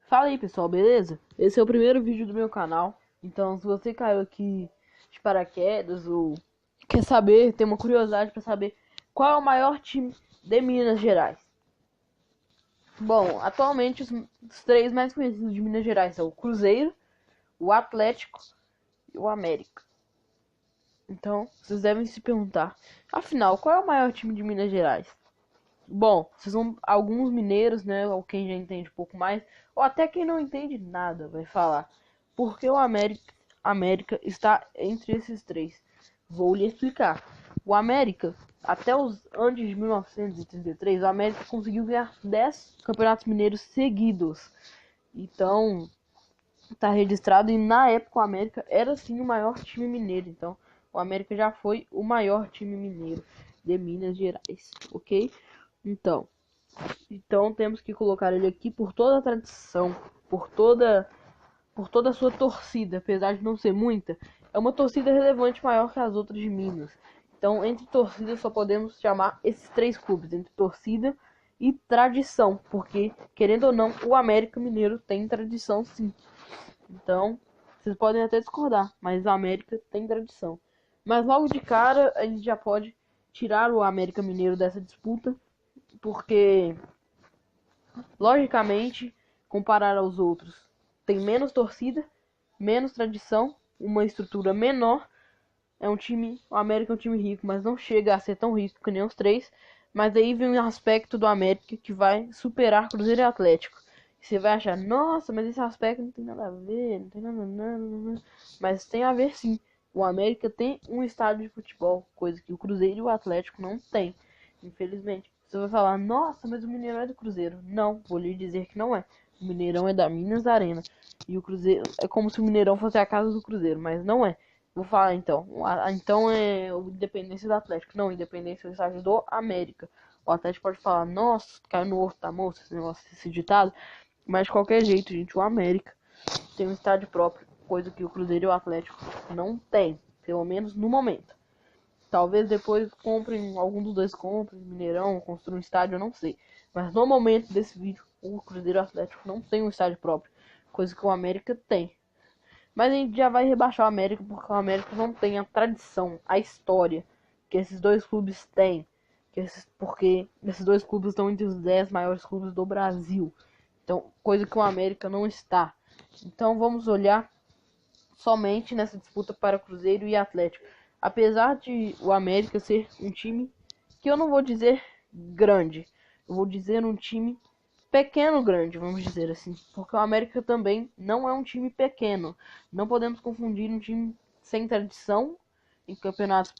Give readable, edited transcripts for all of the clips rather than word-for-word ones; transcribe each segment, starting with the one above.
Fala aí pessoal, beleza? Esse é o primeiro vídeo do meu canal. Então se você caiu aqui de paraquedas ou quer saber, tem uma curiosidade para saber qual é o maior time de Minas Gerais. Bom, atualmente os três mais conhecidos de Minas Gerais são o Cruzeiro, o Atlético e o América. Então vocês devem se perguntar, afinal, qual é o maior time de Minas Gerais? Bom, vocês vão, alguns mineiros, né, ou quem já entende um pouco mais, ou até quem não entende nada vai falar. Porque o América está entre esses três. Vou lhe explicar. O América, até os antes de 1933, o América conseguiu ganhar 10 campeonatos mineiros seguidos. Então, está registrado e na época o América era sim o maior time mineiro. Então, o América já foi o maior time mineiro de Minas Gerais, ok? Então temos que colocar ele aqui por toda a tradição, por toda a sua torcida, apesar de não ser muita, é uma torcida relevante maior que as outras de Minas. Então, entre torcida só podemos chamar esses três clubes, entre torcida e tradição, porque querendo ou não, o América Mineiro tem tradição sim. Então, vocês podem até discordar, mas o América tem tradição. Mas logo de cara, a gente já pode tirar o América Mineiro dessa disputa, porque logicamente, comparar aos outros, tem menos torcida, menos tradição, uma estrutura menor. É um time, o América é um time rico, mas não chega a ser tão rico que nem os três. Mas aí vem um aspecto do América que vai superar Cruzeiro e Atlético. Você vai achar, nossa, mas esse aspecto não tem nada a ver, não tem nada. Mas tem a ver sim. O América tem um estádio de futebol, coisa que o Cruzeiro e o Atlético não tem, infelizmente. Você vai falar, nossa, mas o Mineirão é do Cruzeiro. Não, vou lhe dizer que não é. O Mineirão é da Minas Arena. E o Cruzeiro é como se o Mineirão fosse a casa do Cruzeiro, mas não é. Vou falar então. Então é o Independência do Atlético. Não, Independência é o estádio do América. O Atlético pode falar, nossa, caiu no horto da moça, esse negócio, esse ditado. Mas de qualquer jeito, gente, o América tem um estádio próprio, coisa que o Cruzeiro e o Atlético não tem, pelo menos no momento. Talvez depois comprem, algum dos dois comprem, Mineirão, construam um estádio, eu não sei. Mas no momento desse vídeo, o Cruzeiro e o Atlético não tem um estádio próprio, coisa que o América tem. Mas a gente já vai rebaixar o América porque o América não tem a tradição, a história que esses dois clubes têm. Porque esses dois clubes estão entre os 10 maiores clubes do Brasil. Então, coisa que o América não está. Então vamos olhar somente nessa disputa para Cruzeiro e Atlético. Apesar de o América ser um time que eu não vou dizer grande, eu vou dizer um time pequeno grande, vamos dizer assim, porque o América também não é um time pequeno. Não podemos confundir um time sem tradição em campeonatos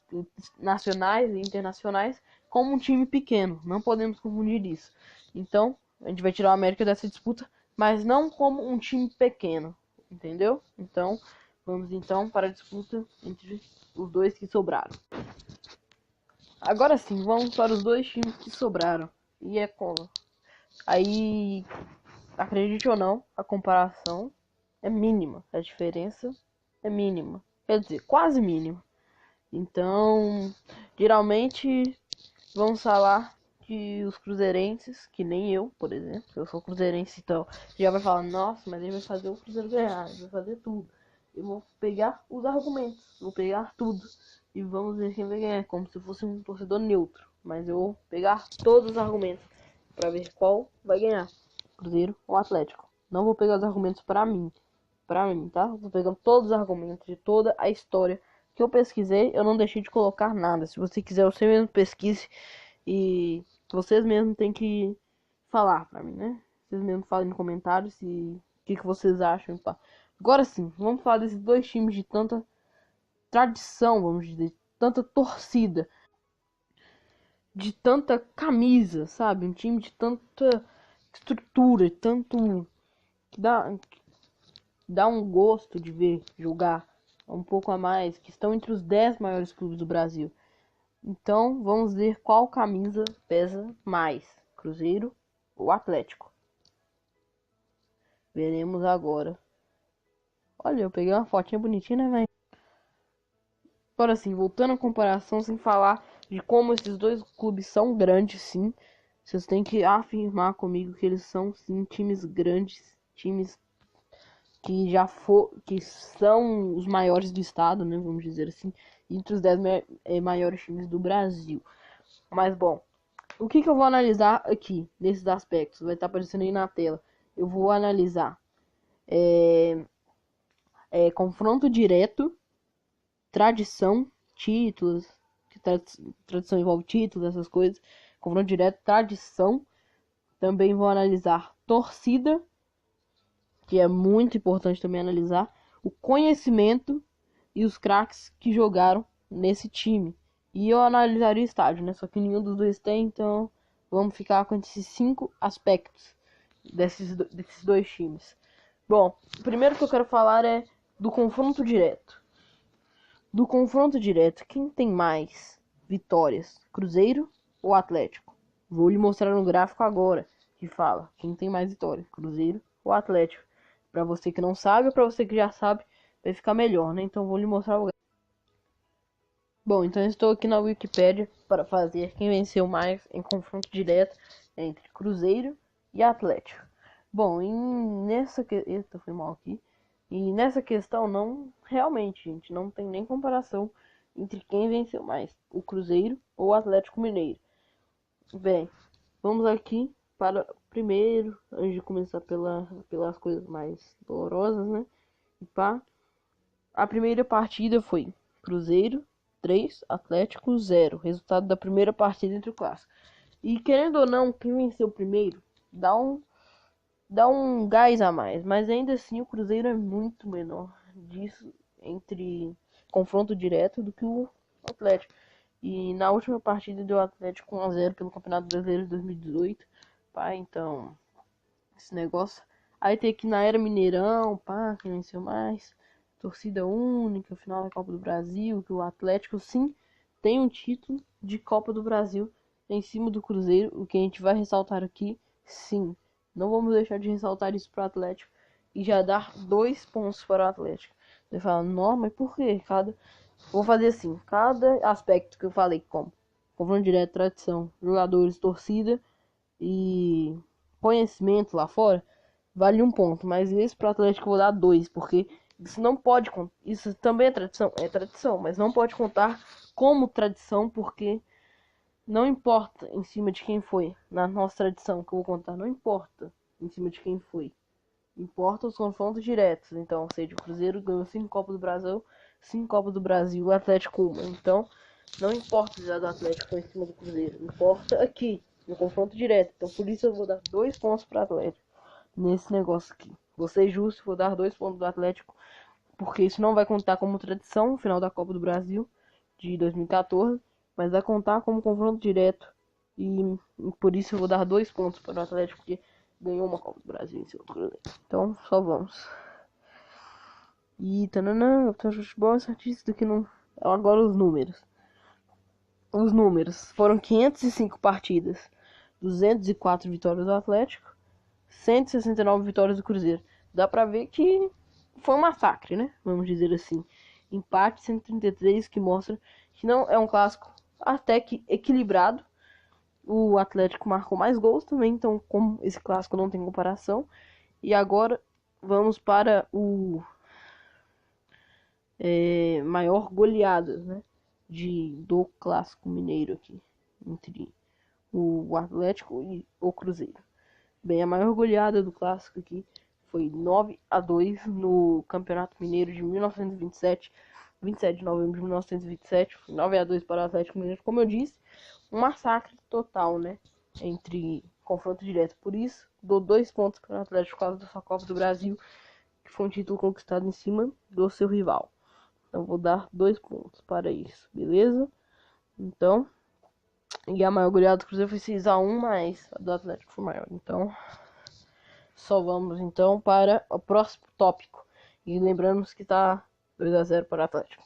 nacionais e internacionais como um time pequeno. Não podemos confundir isso. Então, a gente vai tirar o América dessa disputa, mas não como um time pequeno, entendeu? Então, vamos então para a disputa entre os dois que sobraram. Agora sim, vamos para os dois times que sobraram. E é como? Aí, acredite ou não, a comparação é mínima. A diferença é mínima. Quer dizer, quase mínima. Então, geralmente, vamos falar que os cruzeirenses, que nem eu, por exemplo, eu sou cruzeirense, então já vai falar, nossa, mas ele vai fazer o Cruzeiro ganhar, ele vai fazer tudo. Eu vou pegar os argumentos, vou pegar tudo e vamos ver quem vai ganhar, como se fosse um torcedor neutro. Mas eu vou pegar todos os argumentos para ver qual vai ganhar, Cruzeiro ou Atlético. Não vou pegar os argumentos para mim, tá? Vou pegando todos os argumentos de toda a história que eu pesquisei, eu não deixei de colocar nada. Se você quiser, você mesmo pesquise e vocês mesmos têm que falar pra mim, né? Vocês mesmos falem nos comentários o que vocês acham. Pá. Agora sim, vamos falar desses dois times de tanta tradição, vamos dizer, tanta torcida, de tanta camisa, sabe? Um time de tanta estrutura, tanto que dá um gosto de ver jogar um pouco a mais, que estão entre os 10 maiores clubes do Brasil. Então, vamos ver qual camisa pesa mais, Cruzeiro ou Atlético. Veremos agora. Olha, eu peguei uma fotinha bonitinha, né, velho? Agora sim, voltando à comparação, sem falar de como esses dois clubes são grandes, sim. Vocês têm que afirmar comigo que eles são, sim, times grandes times que são os maiores do estado, né, vamos dizer assim, entre os 10 maiores times do Brasil. Mas bom, o que eu vou analisar aqui nesses aspectos? Vai estar aparecendo aí na tela. Eu vou analisar confronto direto, tradição, títulos, que tradição envolve títulos, essas coisas. Confronto direto, tradição. Também vou analisar torcida, que é muito importante também analisar, o conhecimento e os craques que jogaram nesse time. E eu analisaria o estádio, né? Só que nenhum dos dois tem, então vamos ficar com esses 5 aspectos desses dois times. Bom, o primeiro que eu quero falar é do confronto direto. Do confronto direto, quem tem mais vitórias, Cruzeiro ou Atlético? Vou lhe mostrar no gráfico agora, que fala quem tem mais vitórias, Cruzeiro ou Atlético. Para você que não sabe ou para você que já sabe, vai ficar melhor, né? Então vou lhe mostrar o gráfico. Bom, então eu estou aqui na Wikipédia para fazer quem venceu mais em confronto direto entre Cruzeiro e Atlético. Bom, eita, foi mal aqui. E nessa questão não, realmente, gente, não tem nem comparação entre quem venceu mais, o Cruzeiro ou o Atlético Mineiro. Bem, vamos aqui para primeiro, antes de começar pelas coisas mais dolorosas, né? E pá, a primeira partida foi Cruzeiro 3, Atlético 0. Resultado da primeira partida entre o clássico. E querendo ou não, quem venceu primeiro dá um gás a mais. Mas ainda assim o Cruzeiro é muito menor disso entre confronto direto do que o Atlético. E na última partida deu Atlético 1-0 pelo Campeonato Brasileiro de 2018. Pá, então, esse negócio. Aí tem aqui na Era Mineirão, pá, quem venceu mais. Torcida única, final da Copa do Brasil, que o Atlético sim tem um título de Copa do Brasil em cima do Cruzeiro, o que a gente vai ressaltar aqui, sim. Não vamos deixar de ressaltar isso para o Atlético e já dar 2 pontos para o Atlético. Você fala, não, mas por quê? Vou fazer assim, cada aspecto que eu falei, como confronto direto, tradição, jogadores, torcida e conhecimento lá fora, vale 1 ponto, mas esse para o Atlético eu vou dar 2, porque isso não pode, isso também é tradição, mas não pode contar como tradição, porque não importa em cima de quem foi. Na nossa tradição que eu vou contar, não importa em cima de quem foi. Importa os confrontos diretos. Então, ou seja, o Cruzeiro ganhou 5 Copas do Brasil, 5 Copas do Brasil, o Atlético 1. Então, não importa já do Atlético em cima do Cruzeiro. Importa aqui, no confronto direto. Então, por isso eu vou dar 2 pontos para o Atlético nesse negócio aqui. Vou ser justo, vou dar 2 pontos do Atlético, porque isso não vai contar como tradição no final da Copa do Brasil de 2014, mas vai contar como confronto direto. E por isso eu vou dar 2 pontos para o Atlético, porque ganhou uma Copa do Brasil em seu Cruzeiro. Então, só vamos. E tananã, o futebol é artista que não. Agora os números. Os números foram 505 partidas, 204 vitórias do Atlético, 169 vitórias do Cruzeiro. Dá pra ver que foi um massacre, né? Vamos dizer assim. Empate 133, que mostra que não é um clássico até que equilibrado. O Atlético marcou mais gols também, então como esse clássico não tem comparação. E agora vamos para o maior goleadas, né, do clássico mineiro aqui, entre o Atlético e o Cruzeiro. Bem, a maior goleada do clássico aqui foi 9-2 no Campeonato Mineiro de 1927, 27 de novembro de 1927, 9-2 para o Atlético Mineiro, como eu disse, um massacre total, né, entre confronto direto. Por isso, dou 2 pontos para o Atlético por causa da sua Copa do Brasil, que foi um título conquistado em cima do seu rival. Então, vou dar 2 pontos para isso, beleza? Então, e a maior goleada do Cruzeiro foi 6-1, mas a do Atlético foi maior. Então, só vamos então para o próximo tópico. E lembramos que tá 2-0 para o Atlético.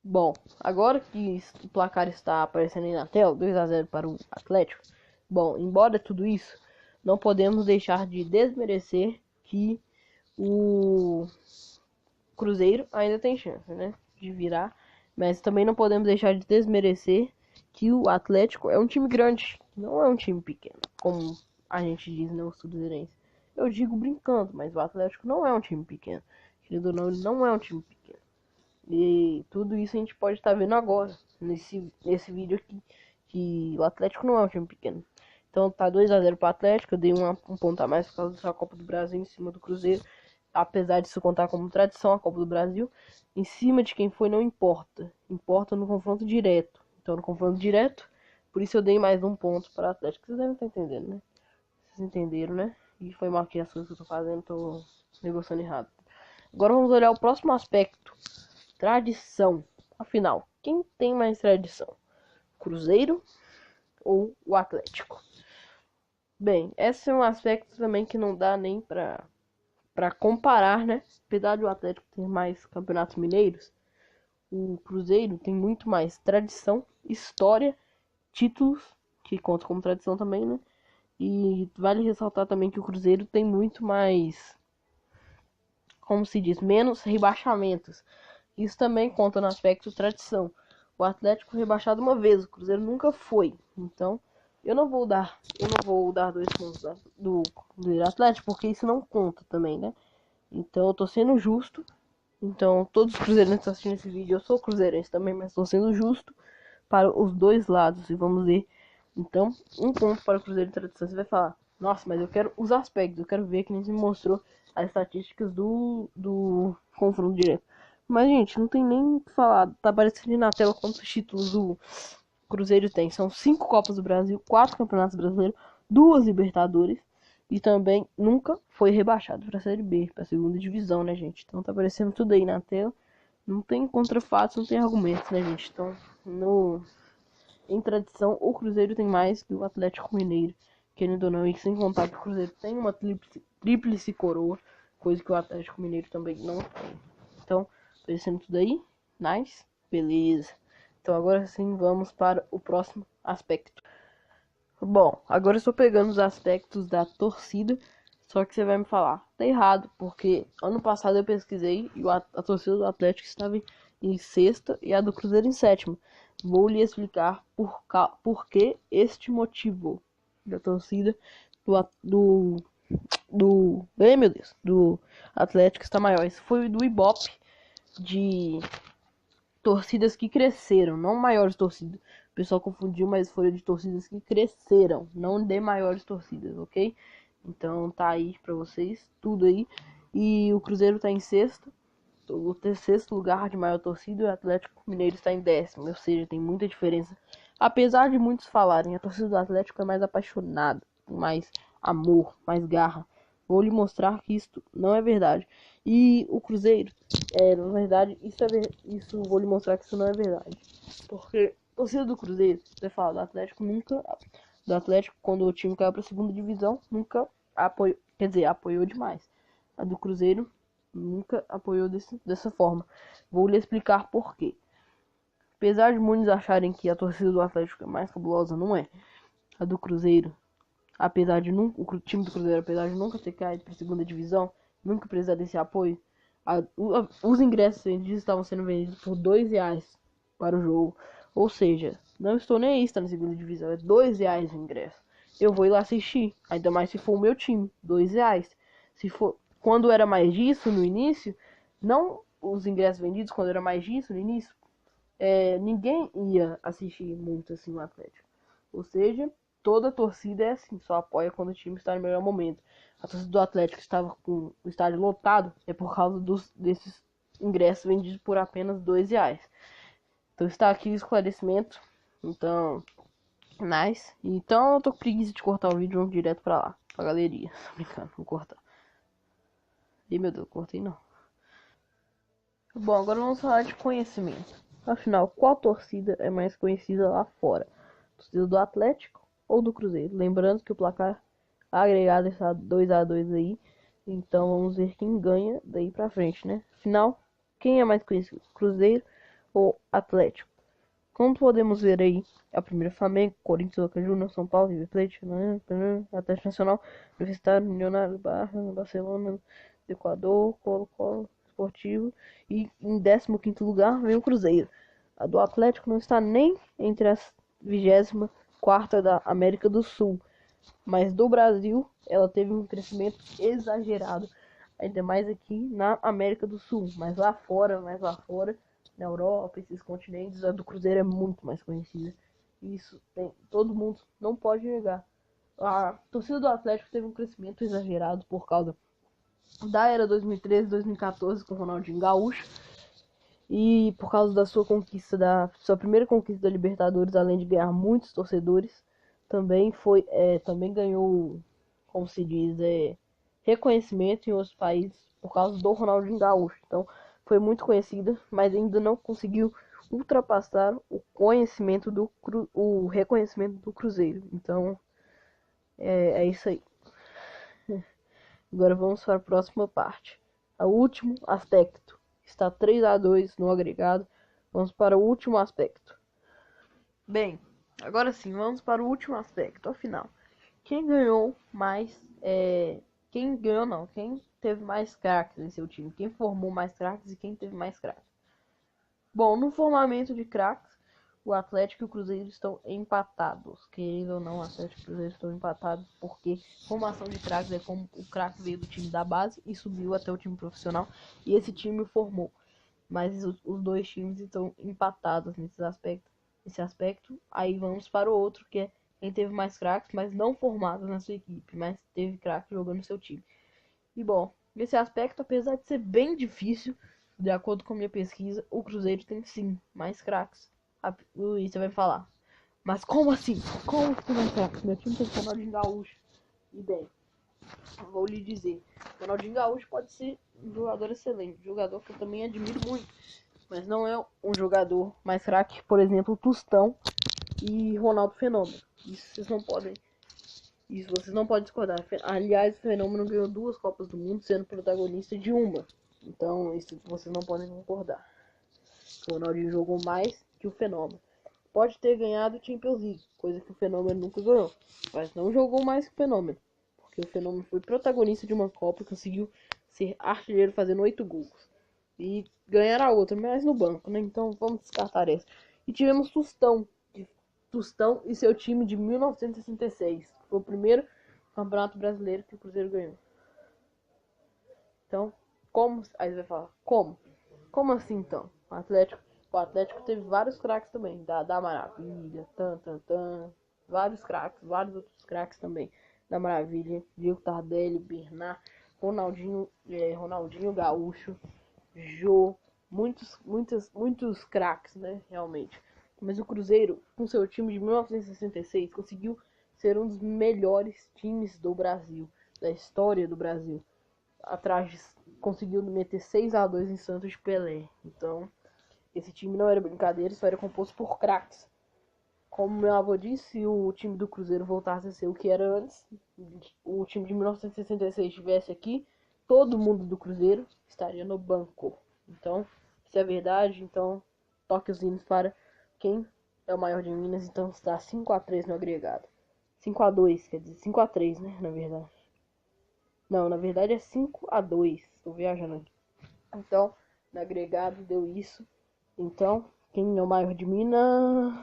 Bom, agora que o placar está aparecendo aí na tela, 2-0 para o Atlético. Bom, embora tudo isso, não podemos deixar de desmerecer que o Cruzeiro ainda tem chance, né, de virar. Mas também não podemos deixar de desmerecer que o Atlético é um time grande, não é um time pequeno, como a gente diz, né, os cruzeirenses. Eu digo brincando, mas o Atlético não é um time pequeno. Querido ou não, ele não é um time pequeno. E tudo isso a gente pode estar vendo agora, nesse vídeo aqui, que o Atlético não é um time pequeno. Então tá 2-0 pro Atlético, eu dei um ponto a mais por causa da Copa do Brasil em cima do Cruzeiro. Apesar disso contar como tradição a Copa do Brasil, em cima de quem foi não importa. Importa no confronto direto. Então no confronto direto, por isso eu dei mais um ponto para o Atlético. Vocês devem estar entendendo, né? Vocês entenderam, né? E foi mal aqui as coisas que eu tô fazendo, tô negociando errado. Agora vamos olhar o próximo aspecto. Tradição. Afinal, quem tem mais tradição? Cruzeiro ou o Atlético? Bem, esse é um aspecto também que não dá nem pra comparar, né? Apesar de o Atlético ter mais campeonatos mineiros, o Cruzeiro tem muito mais tradição, história, títulos, que conta como tradição também, né? E vale ressaltar também que o Cruzeiro tem muito mais, como se diz, menos rebaixamentos. Isso também conta no aspecto tradição. O Atlético foi rebaixado uma vez, o Cruzeiro nunca foi. Então, eu não vou dar 2 pontos do Atlético, porque isso não conta também, né? Então, eu tô sendo justo. Então, todos os cruzeirenses que estão assistindo esse vídeo, eu sou cruzeirense também, mas estou sendo justo para os dois lados. E vamos ver. Então, um ponto para o Cruzeiro de tradição. Você vai falar, nossa, mas eu quero os aspectos, eu quero ver que nem se mostrou as estatísticas do confronto direto. Mas, gente, não tem nem o que falar. Tá aparecendo na tela quantos títulos o Cruzeiro tem. São 5 Copas do Brasil, 4 Campeonatos Brasileiros, 2 Libertadores. E também nunca foi rebaixado para a Série B, para a segunda divisão, né, gente? Então tá aparecendo tudo aí na tela. Não tem contrafatos, não tem argumentos, né, gente? Então, em tradição, o Cruzeiro tem mais que o Atlético Mineiro, querendo ou não. E sem contar que o Cruzeiro tem uma tríplice coroa, coisa que o Atlético Mineiro também não tem. Então, aparecendo tudo aí. Nice. Beleza. Então agora sim vamos para o próximo aspecto. Bom, agora eu estou pegando os aspectos da torcida, só que você vai me falar, tá errado, porque ano passado eu pesquisei e a torcida do Atlético estava em sexta e a do Cruzeiro em sétima. Vou lhe explicar por que este motivo da torcida ai meu Deus, do Atlético está maior. Esse foi do Ibope de torcidas que cresceram, não maiores torcidas. O pessoal confundiu, mas foram de torcidas que cresceram, não de maiores torcidas, ok? Então tá aí pra vocês, tudo aí. E o Cruzeiro tá em sexto, o sexto lugar de maior torcida, e o Atlético Mineiro está em décimo, ou seja, tem muita diferença. Apesar de muitos falarem, a torcida do Atlético é mais apaixonada, tem mais amor, mais garra. Vou lhe mostrar que isso não é verdade. E o Cruzeiro, na verdade, isso vou lhe mostrar que isso não é verdade. Porque a torcida do Cruzeiro, você fala, do Atlético nunca. Do Atlético, quando o time caiu pra segunda divisão, nunca apoiou. Quer dizer, apoiou demais. A do Cruzeiro nunca apoiou dessa forma. Vou lhe explicar por quê. Apesar de muitos acharem que a torcida do Atlético é mais cabulosa, não é. A do Cruzeiro, apesar de nunca, o time do Cruzeiro, apesar de nunca ter caído para a segunda divisão, nunca precisar desse apoio, os ingressos vendidos estavam sendo vendidos por R$ 2 para o jogo. Ou seja, não estou nem aí estar na segunda divisão, é R$ 2 o ingresso. Eu vou ir lá assistir, ainda mais se for o meu time, R$ 2. Se for quando era mais disso no início, não os ingressos vendidos quando era mais disso no início, ninguém ia assistir muito assim o Atlético. Ou seja, toda torcida é assim, só apoia quando o time está no melhor momento. A torcida do Atlético estava com o estádio lotado é por causa desses ingressos vendidos por apenas R$ 2. Então está aqui o esclarecimento. Então, nice. Então eu tô com preguiça de cortar o vídeo, vamos direto pra lá, pra galeria. Tô brincando, vou cortar. Ih, meu Deus, cortei não. Bom, agora vamos falar de conhecimento. Afinal, qual torcida é mais conhecida lá fora? Torcida do Atlético ou do Cruzeiro? Lembrando que o placar agregado está 2-2 aí. Então vamos ver quem ganha daí pra frente, né? Afinal, quem é mais conhecido? Cruzeiro ou Atlético? Como podemos ver aí, a primeira Flamengo, Corinthians, Boca Juniors, São Paulo, River Plate, Atlético Nacional, Universitário, Milionário, Barcelona, Equador, Colo-Colo, Esportivo, e em 15º lugar vem o Cruzeiro. A do Atlético não está nem entre as 24ª da América do Sul. Mas do Brasil, ela teve um crescimento exagerado. Ainda mais aqui na América do Sul. Mas lá fora, na Europa, esses continentes, a do Cruzeiro é muito mais conhecida. Isso tem, todo mundo não pode negar. A torcida do Atlético teve um crescimento exagerado por causa da era 2013, 2014 com o Ronaldinho Gaúcho. E por causa da sua conquista, da sua primeira conquista da Libertadores, além de ganhar muitos torcedores, também ganhou, como se diz, reconhecimento em outros países por causa do Ronaldinho Gaúcho. Então foi muito conhecida, mas ainda não conseguiu ultrapassar o reconhecimento do Cruzeiro. Então é isso aí. Agora vamos para a próxima parte. O último aspecto. Está 3-2 no agregado. Vamos para o último aspecto. Bem, agora sim, vamos para o último aspecto. Afinal, quem ganhou mais... Quem ganhou não, quem teve mais craques em seu time. Quem formou mais craques e quem teve mais craques. Bom, no formamento de craques, o Atlético e o Cruzeiro estão empatados. Querendo ou não, o Atlético e o Cruzeiro estão empatados porque formação de craques é como o craque veio do time da base e subiu até o time profissional e esse time formou. Mas os dois times estão empatados nesse aspecto. Aí vamos para o outro, que é quem teve mais craques, mas não formados na sua equipe, mas teve craques jogando no seu time. E bom, nesse aspecto, apesar de ser bem difícil, de acordo com a minha pesquisa, o Cruzeiro tem sim mais craques. E você vai falar, mas como assim? Como que tem mais craques? Meu time tem Ronaldinho Gaúcho. E bem, vou lhe dizer, Ronaldinho Gaúcho pode ser um jogador excelente, um jogador que eu também admiro muito, mas não é um jogador mais craque, por exemplo, Tostão e Ronaldo Fenômeno. Isso vocês não podem discordar. Aliás, o Fenômeno ganhou 2 Copas do Mundo, sendo protagonista de uma. Então, isso vocês não podem concordar. O Ronaldinho jogou mais que o Fenômeno. Pode ter ganhado o Champions League, coisa que o Fenômeno nunca ganhou. Mas não jogou mais que o Fenômeno. Porque o Fenômeno foi protagonista de uma Copa e conseguiu ser artilheiro fazendo 8 gols. E ganhar a outra, mas no banco, né? Então vamos descartar essa. E tivemos Tostão e seu time de 1966. Foi o primeiro campeonato brasileiro que o Cruzeiro ganhou. Então, como? Aí você vai falar, como? Como assim então? O Atlético teve vários craques também. Da Maravilha, vários craques, vários outros craques também. Da Maravilha, Diego Tardelli, Bernard, Ronaldinho Gaúcho, Jô, muitos craques, né? Realmente. Mas o Cruzeiro, com seu time de 1966, conseguiu ser um dos melhores times do Brasil, da história do Brasil. Conseguiu meter 6-2 em Santos de Pelé. Então, esse time não era brincadeira, só era composto por craques. Como meu avô disse, se o time do Cruzeiro voltasse a ser o que era antes, o time de 1966 estivesse aqui, todo mundo do Cruzeiro estaria no banco. Então, se é verdade, então toque os hinos para quem é o maior de Minas. Então está 5-3 no agregado. 5-2, quer dizer, 5-3, né, na verdade. Não, na verdade é 5-2. Estou viajando aqui. Então, no agregado deu isso. Então, quem é o maior de Minas?